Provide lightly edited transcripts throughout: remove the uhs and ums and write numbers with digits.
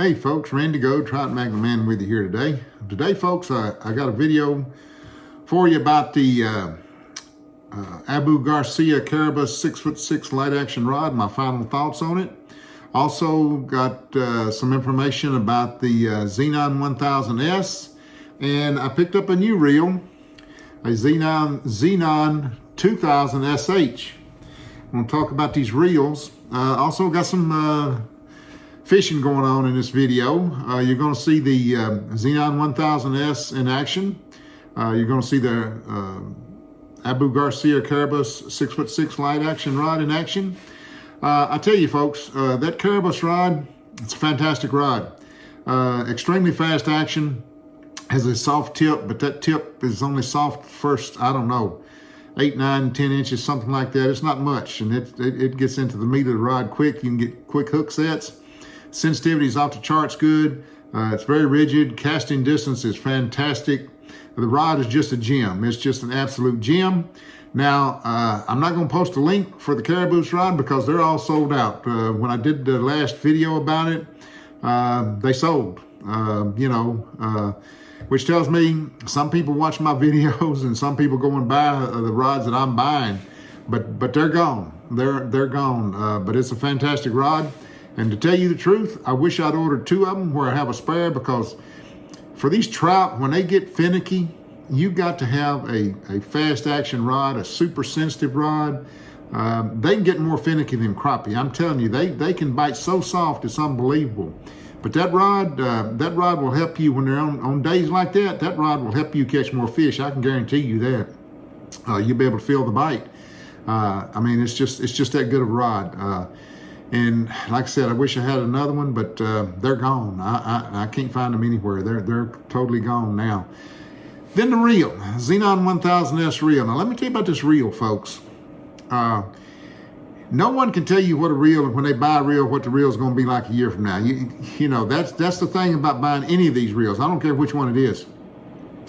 Hey folks, Randy Go, Trout Magnum Man with you here today. Today folks, I got a video for you about the Abu Garcia Carabus 6'6" light action rod, my final thoughts on it. Also got some information about the Zenon 1000S, and I picked up a new reel, a Zenon 2000SH. I'm going to talk about these reels. Also got some fishing going on in this video. You're going to see the Zenon 1000S in action. You're going to see the Abu Garcia Carabus 6'6" light action rod in action. I tell you folks, that Carabus rod, it's a fantastic rod. Extremely fast action, has a soft tip, but that tip is only soft first, I don't know, 8, 9, 10 inches, something like that. It's not much, and it gets into the meat of the rod quick. You can get quick hook sets. Sensitivity is off the charts good. It's very rigid. Casting distance is fantastic. The rod is just a gem. It's just an absolute gem. Now, I'm not going to post a link for the Carabus rod because they're all sold out. When I did the last video about it, they sold, which tells me some people watch my videos and some people go and buy the rods that I'm buying, but they're gone. They're gone. But it's a fantastic rod. And to tell you the truth, I wish I'd ordered 2 of them where I have a spare, because for these trout, when they get finicky, you've got to have a fast action rod, a super sensitive rod. They can get more finicky than crappie. I'm telling you, they can bite so soft, it's unbelievable. But that rod will help you when they're on days like that. That rod will help you catch more fish. I can guarantee you that. You'll be able to feel the bite. I mean, it's just that good of a rod. And like I said, I wish I had another one, but they're gone. I can't find them anywhere. They're totally gone now. Then the reel, Zenon 1000S reel. Now let me tell you about this reel, folks. No one can tell you what a reel, when they buy a reel, what the reel is going to be like a year from now. You know, that's the thing about buying any of these reels. I don't care which one it is.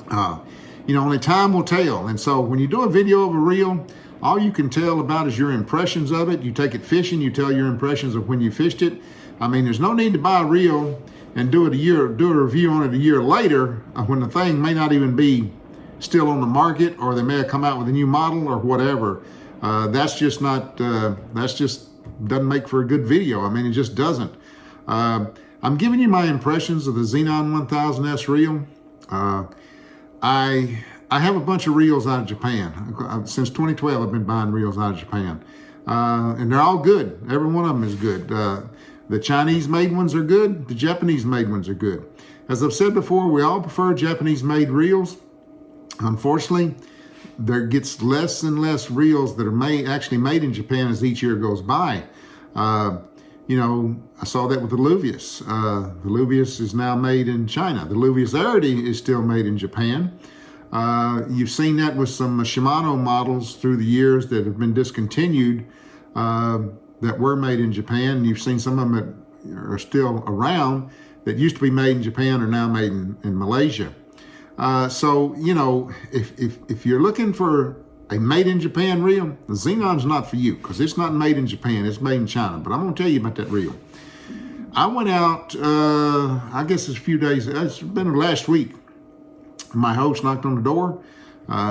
Only time will tell. And so when you do a video of a reel, all you can tell about is your impressions of it. You take it fishing, you tell your impressions of when you fished it. I mean, there's no need to buy a reel and do a review on it a year later when the thing may not even be still on the market, or they may have come out with a new model or whatever. That's just doesn't make for a good video. I mean, it just doesn't. I'm giving you my impressions of the Zenon 1000S reel. I have a bunch of reels out of Japan. Since 2012, I've been buying reels out of Japan. And they're all good. Every one of them is good. The Chinese-made ones are good. The Japanese-made ones are good. As I've said before, we all prefer Japanese-made reels. Unfortunately, there gets less and less reels that are actually made in Japan as each year goes by. I saw that with the Luvius. The Luvius is now made in China. The Luvius Arity is still made in Japan. You've seen that with some Shimano models through the years that have been discontinued that were made in Japan. You've seen some of them that are still around that used to be made in Japan are now made in Malaysia. So, if you're looking for a made in Japan reel, the Zenon's not for you, because it's not made in Japan, it's made in China. But I'm going to tell you about that reel. I went out, I guess it's a few days, it's been last week. My host knocked on the door,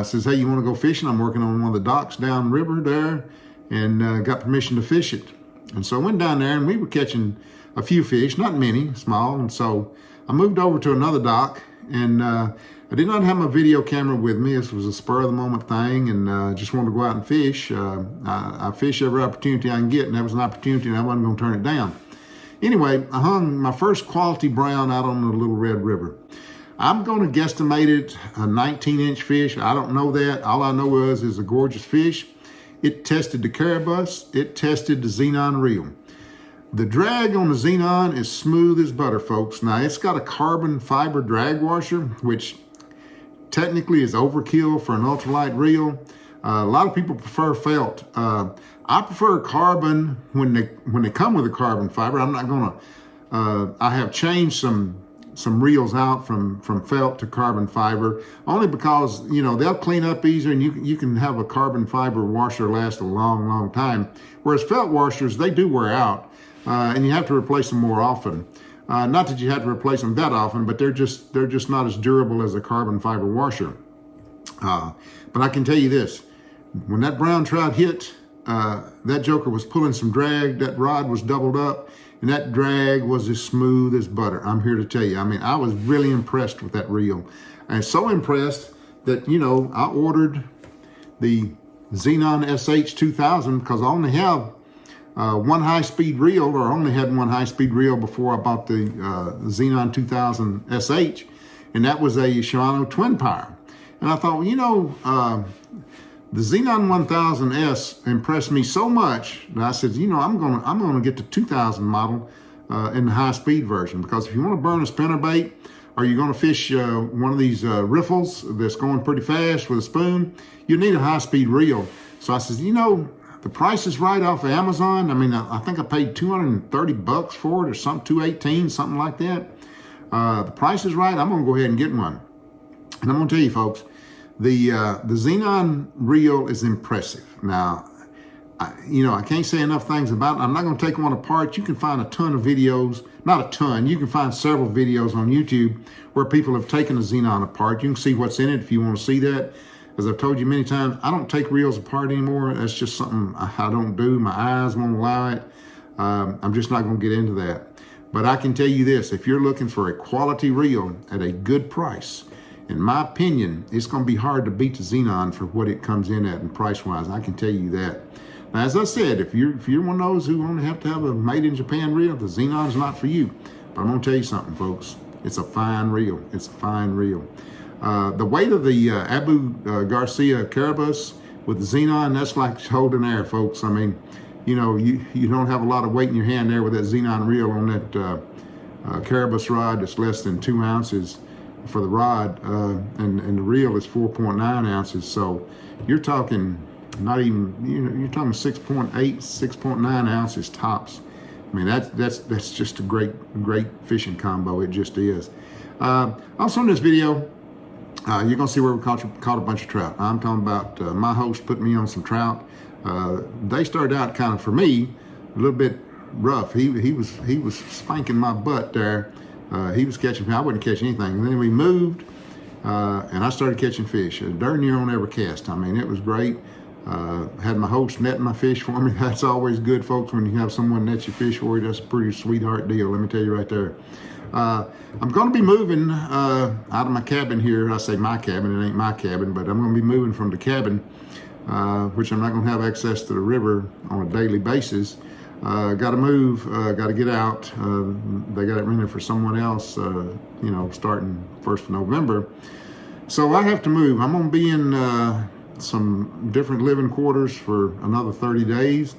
says, hey, you want to go fishing? I'm working on one of the docks downriver there, and got permission to fish it. And so I went down there, and we were catching a few fish, not many, small. And so I moved over to another dock, and I did not have my video camera with me. This was a spur of the moment thing, and just wanted to go out and fish. I fish every opportunity I can get, and that was an opportunity, and I wasn't going to turn it down. Anyway, I hung my first quality brown out on the Little Red River. I'm going to guesstimate it a 19-inch fish. I don't know that. All I know is a gorgeous fish. It tested the Carabus. It tested the Zenon reel. The drag on the Zenon is smooth as butter, folks. Now, it's got a carbon fiber drag washer, which technically is overkill for an ultralight reel. A lot of people prefer felt. I prefer carbon when they come with a carbon fiber. I'm not going to. I have changed some reels out from felt to carbon fiber, only because they'll clean up easier, and you can have a carbon fiber washer last a long time, whereas felt washers, they do wear out, and you have to replace them more often. Not that you have to replace them that often, but they're just not as durable as a carbon fiber washer. But I can tell you this, when that brown trout hit, that joker was pulling some drag, that rod was doubled up, and that drag was as smooth as butter. I'm here to tell you, I mean, I was really impressed with that reel. And so impressed that, you know, I ordered the Zenon SH2000 because I only have one high-speed reel, or only had one high-speed reel before I bought the Zenon 2000 SH, and that was a Shimano twin power. And I thought, well, you know, the Zenon 1000S impressed me so much that I said, you know, I'm gonna get the 2000 model in the high-speed version, because if you want to burn a spinnerbait, or you're going to fish one of these riffles that's going pretty fast with a spoon, you need a high-speed reel. So I said, you know, the price is right off of Amazon. I mean, I think I paid $230 for it, or something, $218, something like that. The price is right. I'm going to go ahead and get one. And I'm going to tell you, folks, the Zenon reel is impressive. Now, you know, I can't say enough things about it. I'm not going to take one apart. You can find a ton of videos, not a ton, you can find several videos on YouTube where people have taken a Zenon apart. You can see what's in it if you want to see that. As I've told you many times, I don't take reels apart anymore. That's just something I don't do. My eyes won't allow it. I'm just not going to get into that. But I can tell you this, if you're looking for a quality reel at a good price, in my opinion, it's going to be hard to beat the Zenon for what it comes in at and price-wise. I can tell you that. Now, as I said, if you're one of those who only have to have a made-in-Japan reel, the Zenon's not for you. But I'm going to tell you something, folks. It's a fine reel. It's a fine reel. The weight of the Abu Garcia Carabus with the Zenon, that's like holding air, folks. I mean, you know, you don't have a lot of weight in your hand there with that Zenon reel on that Carabus rod that's less than 2 ounces for the rod, and the reel is 4.9 ounces. So you're talking not even, you know, you're talking 6.8, 6.9 ounces tops. I mean, that's just a great fishing combo. It just is. Also in this video, you're gonna see where we caught a bunch of trout. I'm talking about my host put me on some trout. They started out kind of, for me, a little bit rough. He was spanking my butt there. He was catching, I wouldn't catch anything. And then we moved, and I started catching fish. Darn near on every cast. I mean, it was great. Had my host netting my fish for me. That's always good, folks, when you have someone net your fish for you. That's a pretty sweetheart deal, let me tell you right there. I'm going to be moving out of my cabin here. I say my cabin, it ain't my cabin, but I'm going to be moving from the cabin, which I'm not going to have access to the river on a daily basis. Got to move, got to get out. They got it rented for someone else, you know, starting 1st of November. So I have to move. I'm going to be in some different living quarters for another 30 days.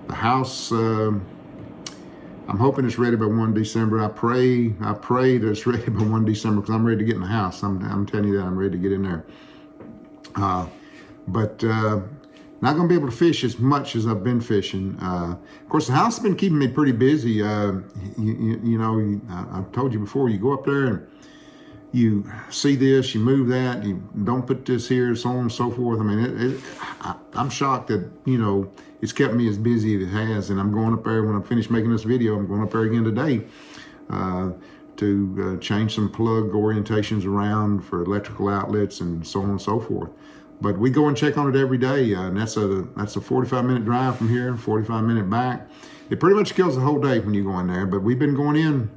The house, I'm hoping it's ready by 1 December. I pray that it's ready by 1 December because I'm ready to get in the house. I'm telling you that, I'm ready to get in there. But not going to be able to fish as much as I've been fishing. Of course, the house has been keeping me pretty busy. You know, I've told you before, you go up there and you see this, you move that, you don't put this here, so on and so forth. I mean, I'm shocked that, you know, it's kept me as busy as it has. And I'm going up there, when I'm finished making this video, I'm going up there again today to change some plug orientations around for electrical outlets and so on and so forth. But we go and check on it every day, and that's a 45-minute drive from here, 45-minute back. It pretty much kills the whole day when you go in there, but we've been going in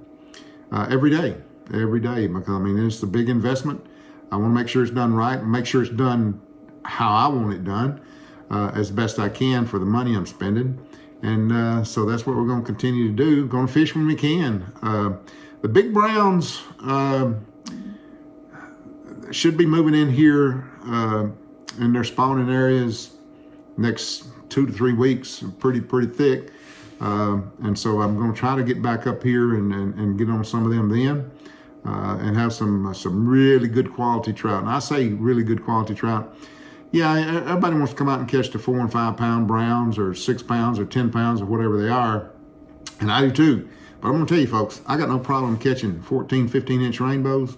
every day, because, I mean, it's a big investment. I want to make sure it's done right, make sure it's done how I want it done, as best I can for the money I'm spending. And so that's what we're going to continue to do. Going to fish when we can. The big browns should be moving in here in their spawning areas next 2 to 3 weeks, pretty thick. And so I'm going to try to get back up here and get on some of them then, and have some really good quality trout. And I say really good quality trout. Yeah, everybody wants to come out and catch the 4 and 5 pound browns, or 6 pounds or 10 pounds or whatever they are. And I do too. But I'm going to tell you, folks, I got no problem catching 14, 15-inch rainbows.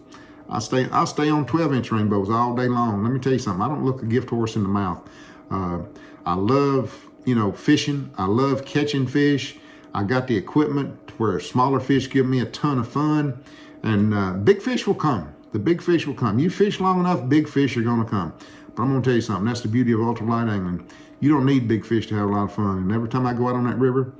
I'll stay on 12-inch rainbows all day long. Let me tell you something. I don't look a gift horse in the mouth. I love, you know, fishing. I love catching fish. I got the equipment where smaller fish give me a ton of fun, and big fish will come. The big fish will come. You fish long enough, big fish are going to come. But I'm going to tell you something. That's the beauty of ultralight angling. You don't need big fish to have a lot of fun. And every time I go out on that river,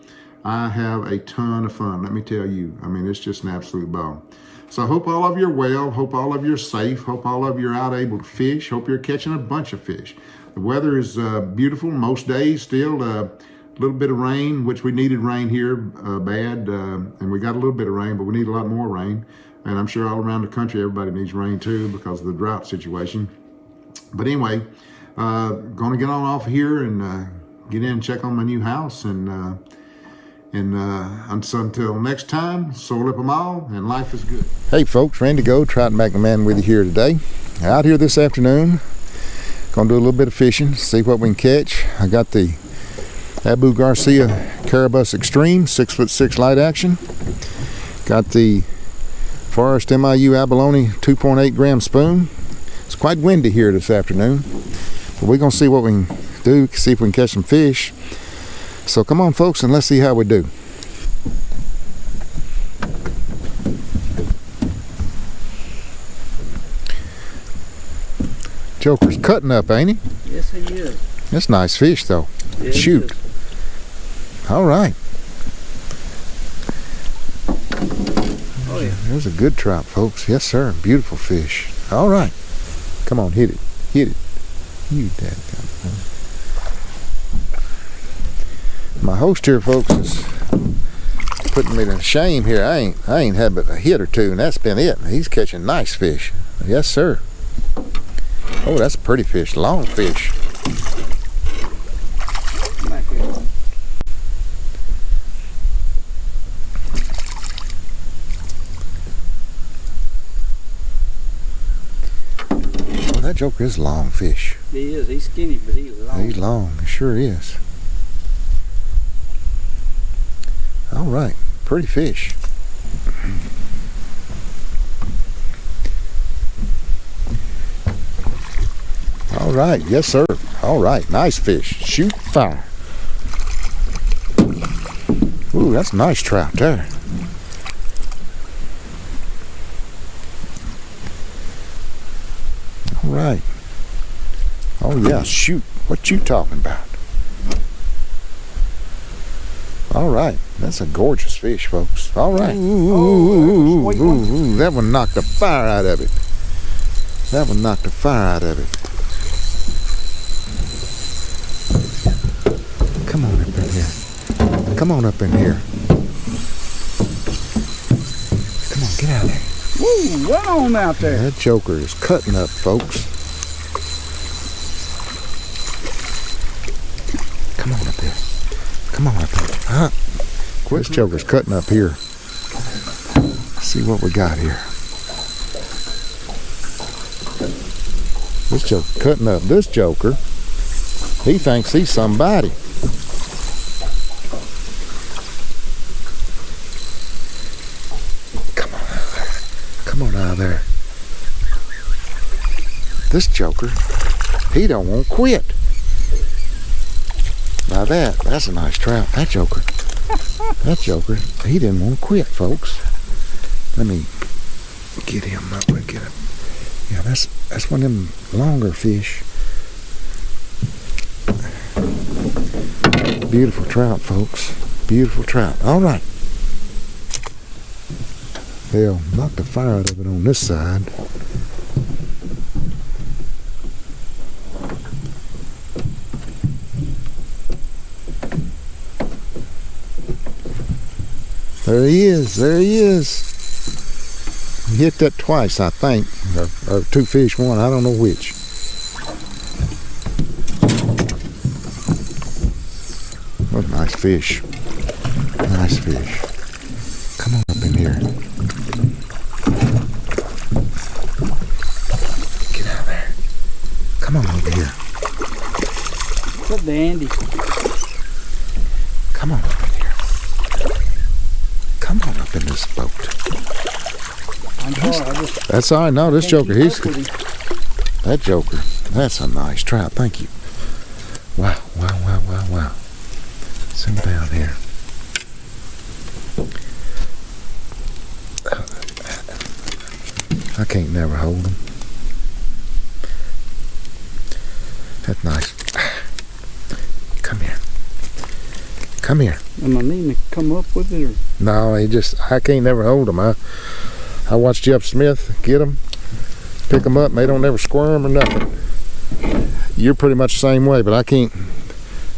I have a ton of fun. Let me tell you. I mean, it's just an absolute ball. So I hope all of you are well. Hope all of you are safe. Hope all of you are out able to fish. Hope you're catching a bunch of fish. The weather is beautiful most days still. A little bit of rain, which we needed rain here bad. And we got a little bit of rain, but we need a lot more rain. And I'm sure all around the country, everybody needs rain too because of the drought situation. But anyway, going to get on off here and get in and check on my new house. And until next time, soul up them all, and life is good. Hey folks, Randy Go, Trout McNamara with you here today. Out here this afternoon, gonna do a little bit of fishing, see what we can catch. I got the Abu Garcia Carabus Extreme 6'6" light action. Got the Forest MIU Abalone 2.8 gram spoon. It's quite windy here this afternoon, but we're gonna see what we can do, see if we can catch some fish. So come on folks, and let's see how we do. Joker's cutting up, ain't he? Yes, he is. That's nice fish though. Yeah, shoot. All right. Oh yeah. There's a good trout, folks. Yes, sir. Beautiful fish. All right. Come on, hit it. Hit it. You dadgum. My host here, folks, is putting me to shame here. I ain't had but a hit or two, and that's been it. He's catching nice fish. Yes, sir. Oh, that's a pretty fish. Long fish. Oh, that joker is a long fish. He is. He's skinny, but he's long. He's long. He sure is. All right, pretty fish. All right, yes sir. All right, nice fish. Shoot fire. Ooh, that's a nice trout there. All right. Oh yeah, shoot. What you talking about? All right, that's a gorgeous fish, folks. All right. Ooh, that one knocked the fire out of it. That one knocked the fire out of it. Come on up in here. Come on up in here. Come on, get out of there. Woo, right on out there. That joker is cutting up, folks. Come on up here. Come on up here. Huh? This joker's cutting up here. Let's see what we got here. This joker cutting up. This joker, he thinks he's somebody. Come on out of there. Come on out of there. This joker, he don't want to quit. Now that's a nice trout. That joker, he didn't want to quit, folks. Let me get him up and get him. Yeah, that's one of them longer fish. Beautiful trout, folks. Beautiful trout. All right. They'll knock the fire out of it on this side. There he is. There he is. He hit that twice, I think. Or two fish, one. I don't know which. What a nice fish. Nice fish. Come on up in here. Get out of there. Come on over here. Good dandy. Come on up in here. Come on up in this boat. I'm sorry. That's all right. No, this joker, that joker, that's a nice trout. Thank you. Wow, wow, wow, wow, wow. Sit down here. I can't never hold them. That's nice. Come here. Come here. Am I needing to come up with it or? No, I can't never hold them. I watched Jeff Smith get them, pick them up, and they don't ever squirm or nothing. You're pretty much the same way, but I can't.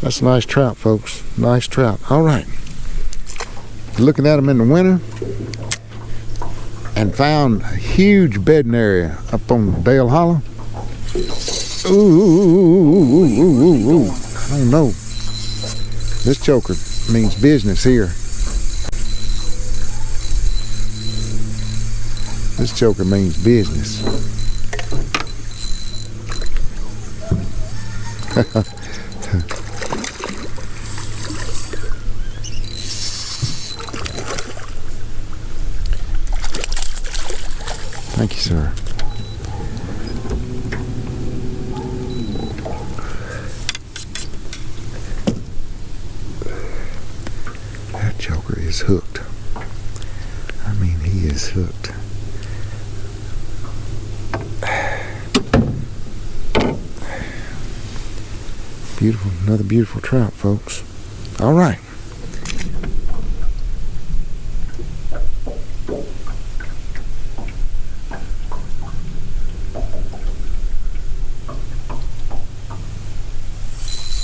That's a nice trout, folks. Nice trout. All right. Looking at them in the winter and found a huge bedding area up on Dale Hollow. Ooh. I don't know. This choker means business here. This choker means business. Thank you, sir. That joker is hooked. I mean, he is hooked. Beautiful, another beautiful trout, folks. All right.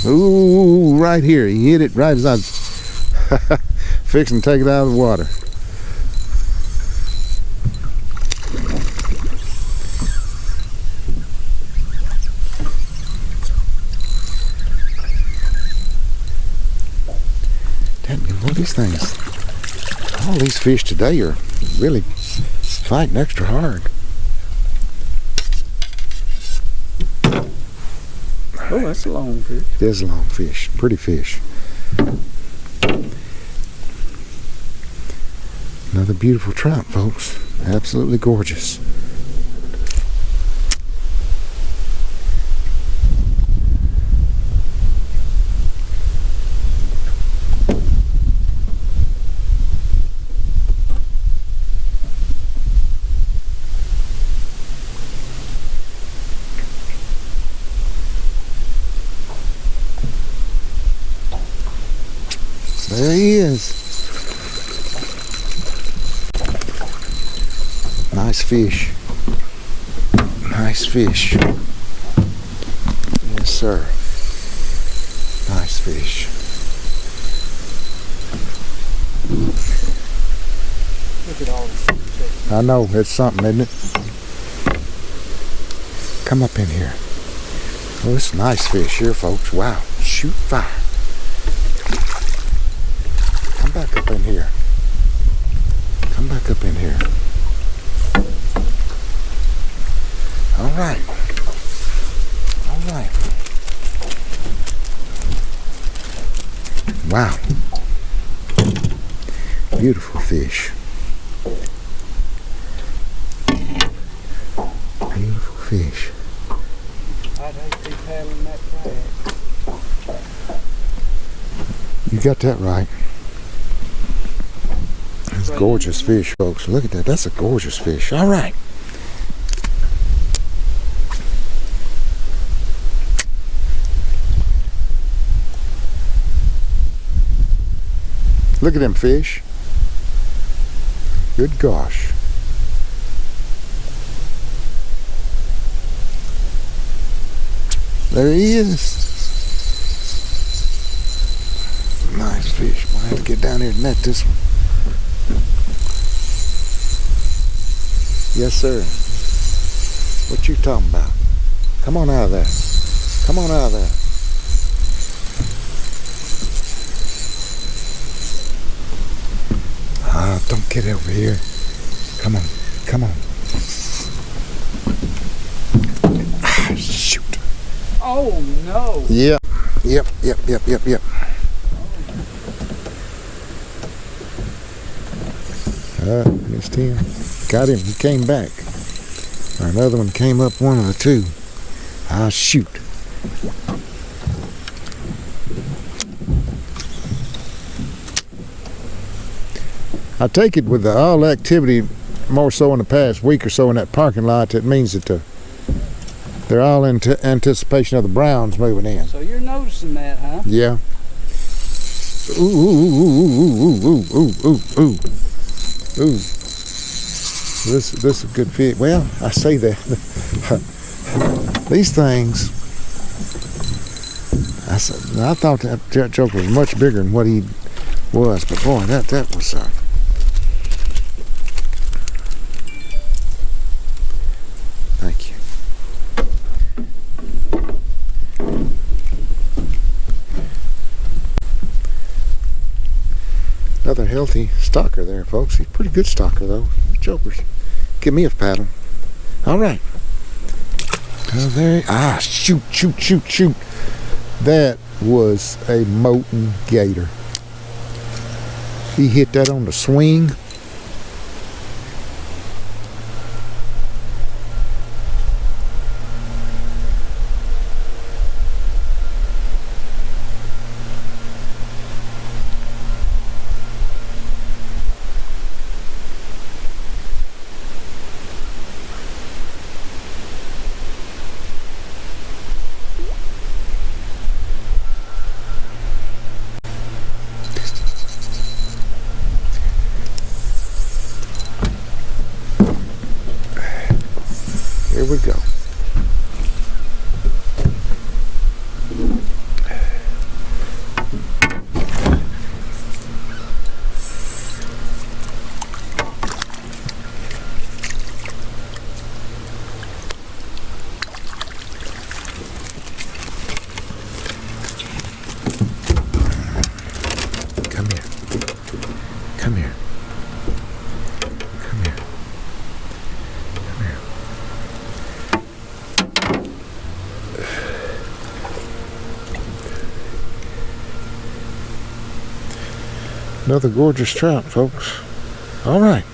Ooh, right here. He hit it right as I was fixing to take it out of the water. Well, these things, all these fish today are really fighting extra hard. Oh, that's a long fish. It is a long fish, pretty fish. Another beautiful trout, folks. Absolutely gorgeous. There he is. Nice fish. Nice fish. Yes, sir. Nice fish. Look at all this. I know, it's something, isn't it? Come up in here. Oh, it's nice fish here, folks. Wow. Shoot fire. Come back up in here. Come back up in here. All right. All right. Wow. Beautiful fish. Beautiful fish. I'd hate to be paddling that fast. You got that right. That's gorgeous fish, folks. Look at that. That's a gorgeous fish. All right. Look at them fish. Good gosh. There he is. Nice fish. Might have to get down here and net this one. Yes, sir. What you talking about? Come on out of there. Come on out of there. Ah, don't get over here. Come on. Come on. Ah, shoot. Oh no. Yep. Yep. Missed him. Got him. He came back. Another one came up, one of the two. Ah, shoot. I take it with all activity more so in the past week or so in that parking lot, that means that they're all in anticipation of the Browns moving in. So you're noticing that, huh? Yeah. Ooh, ooh, ooh, ooh, ooh, ooh, ooh, ooh, ooh. This is a good fit. Well, I say that. These things, I thought that joke was much bigger than what he was, but boy, that was thank you. Another healthy stalker there, folks. He's a pretty good stalker, though. Jokers. Give me a paddle. All right. Shoot. That was a molten gator. He hit that on the swing. Here we go. Come here. Come here. Come here. Come here. Another gorgeous trout, folks. All right.